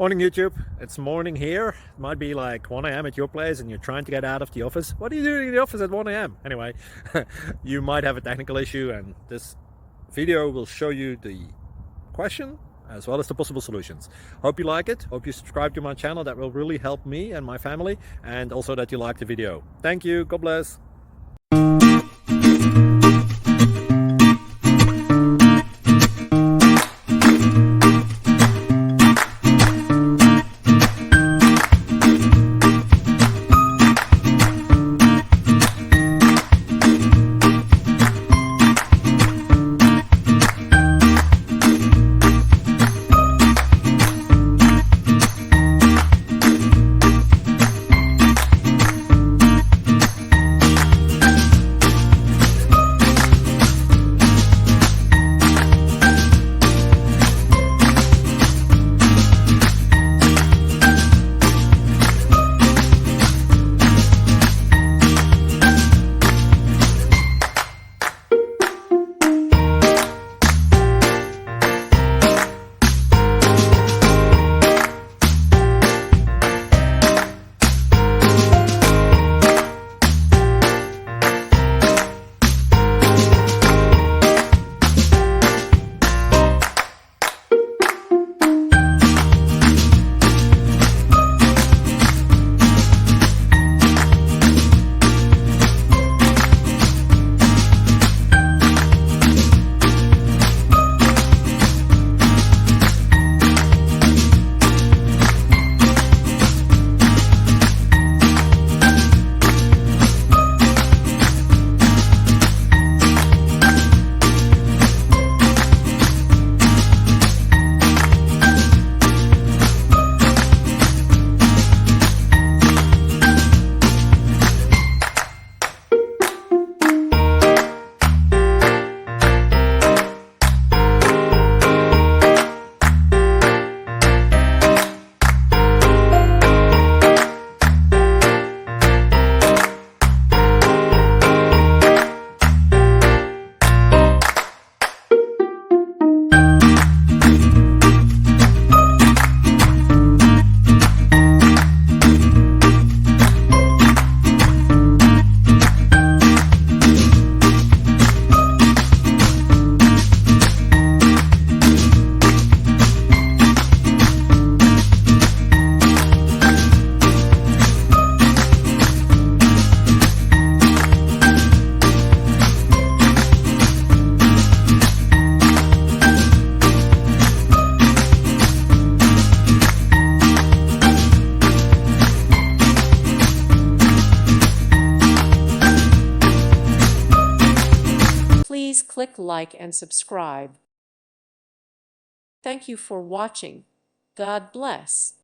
Morning YouTube, it's morning here. It might be like 1 a.m. at your place and you're trying to get out of the office. What are you doing in the office at 1 a.m? Anyway, you might have a technical issue and this video will show you the question as well as the possible solutions. Hope you like it, hope you subscribe to my channel. That will really help me and my family, and also that you like the video. Thank you, God bless. Please click like and subscribe. Thank you for watching. God bless.